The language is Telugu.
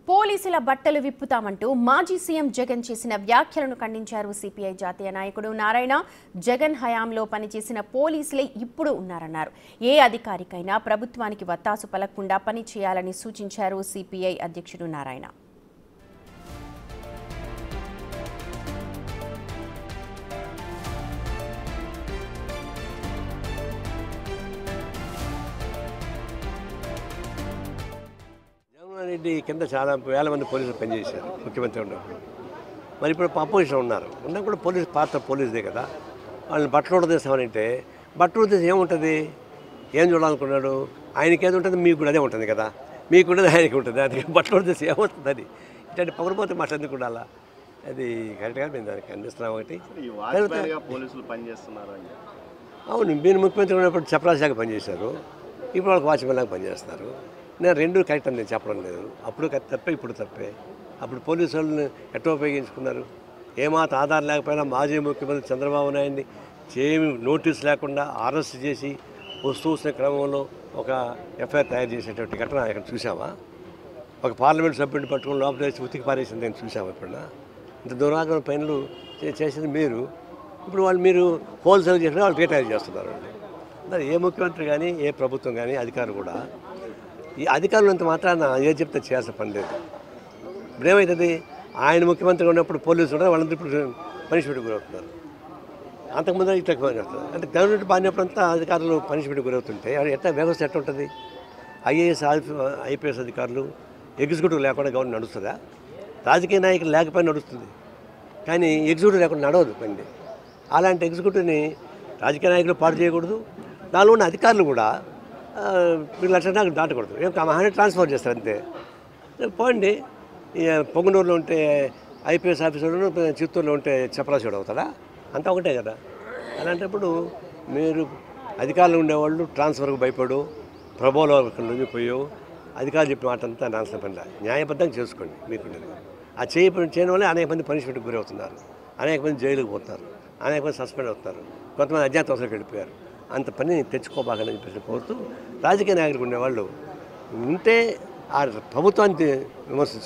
పోలీసుల బట్టలు విప్పుతామంటూ మాజీ సీఎం జగన్ చేసిన వ్యాఖ్యలను ఖండించారు సిపిఐ జాతీయ నాయకుడు నారాయణ. జగన్ హయాంలో పనిచేసిన పోలీసులే ఇప్పుడు ఉన్నారన్నారు. ఏ అధికారికైనా ప్రభుత్వానికి వత్తాసు పలకకుండా పని చేయాలని సూచించారు సిపిఐ అధ్యక్షుడు నారాయణ. రెడ్డి కింద చాలా వేల మంది పోలీసులు పనిచేశారు ముఖ్యమంత్రి ఉన్నప్పుడు. మరి ఇప్పుడు అపోజిషన్ ఉన్నారు ఉన్నా కూడా పోలీసు పాత్ర పోలీసుదే కదా. వాళ్ళని బట్టలు ఉడదీస్తామనంటే బట్టలు ఉడదీసి ఏముంటుంది, ఏం చూడాలనుకున్నాడు, ఆయనకి ఏది ఉంటుంది మీకు కూడా అదే ఉంటుంది కదా, మీకు ఉండేది ఆయనకి ఉంటుంది. అది బట్టలు ఉడదీసి ఏమవుతుంది, అది ఇట్లాంటి పగరపోతే మాట్లాడేందుకు ఉండాలా, అది కరెక్ట్గా మేము దానికి అందిస్తున్నాం. ఒకటి పోలీసులు పనిచేస్తున్నారు. అవును, మీరు ముఖ్యమంత్రి ఉన్నప్పుడు చపరా శాఖ పనిచేశారు, ఇప్పుడు వాళ్ళకి వాచ్మెన్ లాగా పనిచేస్తున్నారు. నేను రెండు కరెక్ట్ అని నేను చెప్పడం లేదు. అప్పుడు తప్పే ఇప్పుడు తప్పే. అప్పుడు పోలీసు వాళ్ళని ఎట్లా ఉపయోగించుకున్నారు, ఏమాత్రం ఆధారం లేకపోయినా మాజీ ముఖ్యమంత్రి చంద్రబాబు నాయుడిని ఏమి నోటీస్ లేకుండా అరెస్ట్ చేసి వస్తున్న క్రమంలో ఒక ఎఫ్ఐఆర్ తయారు చేసేటువంటి ఘటన ఇక్కడ చూసామా? ఒక పార్లమెంట్ సభ్యుడిని పట్టుకుని లోపల వేసి ఉతికి పారేసింది నేను చూసాము. ఎప్పుడన్నా ఇంత దురాగ్రహ పనులు చేసింది మీరు. ఇప్పుడు వాళ్ళు మీరు హోల్సేల్ చేసిన వాళ్ళు రిటైర్ చేస్తున్నారు. మరి ఏ ముఖ్యమంత్రి కానీ ఏ ప్రభుత్వం కానీ అధికారులు కూడా ఈ అధికారులు అంత మాత్రాన ఏ చెప్తే చేయాల్సిన పని లేదు. ఇప్పుడు ఏమవుతుంది, ఆయన ముఖ్యమంత్రిగా ఉన్నప్పుడు పోలీసులు కూడా వాళ్ళందరూ ఇప్పుడు పనిష్మెంట్కి గురవుతున్నారు. అంతకుముందు ఇట్లా గురవుతున్నారు. అంటే గవర్నమెంట్ బాగున్నప్పుడంతా అధికారులు పనిష్మెంట్కి గురవుతుంటే ఎట్లా వ్యవస్థ ఎట్లా ఉంటుంది? ఐఏఎస్ ఐపీఎస్ అధికారులు ఎగ్జిక్యూటివ్ లేకుండా గవర్నమెంట్ నడుస్తుందా? రాజకీయ నాయకులు లేకపోయినా నడుస్తుంది, కానీ ఎగ్జిక్యూటివ్ లేకుండా నడవదు పండి. అలాంటి ఎగ్జిక్యూటివ్ని రాజకీయ నాయకులు పాడు చేయకూడదు, దానిలో ఉన్న అధికారులు కూడా మీరు లక్ష దాటకూడదు. ఏం మహాన్ని ట్రాన్స్ఫర్ చేస్తారు అంతే. పోండి, పొంగనూరులో ఉంటే ఐపీఎస్ ఆఫీసర్లు, చిత్తూరులో ఉంటే చపరాశుడు అవుతాడా? అంతా ఒకటే కదా. అలాంటప్పుడు మీరు అధికారులు ఉండేవాళ్ళు ట్రాన్స్ఫర్కి భయపడు, ప్రభావంలో లొంగిపోయావు, అధికారులు చెప్పిన మాట అంతా నాశనం పని. న్యాయబద్ధంగా చేసుకోండి మీకుండేది. ఆ చేయని వల్లే అనేక మంది పనిష్మెంట్కి గురవుతున్నారు, అనేక మంది జైలుకి పోతున్నారు, అనేక మంది సస్పెండ్ అవుతున్నారు, కొంతమంది అజ్ఞాతవాసులకు వెళ్ళిపోయారు. అంత పని తెచ్చుకోబాలని చెప్పేసి కోరుతూ రాజకీయ నాయకులు ఉండేవాళ్ళు ఉంటే ఆ ప్రభుత్వాన్ని విమర్శించుకోవాలి.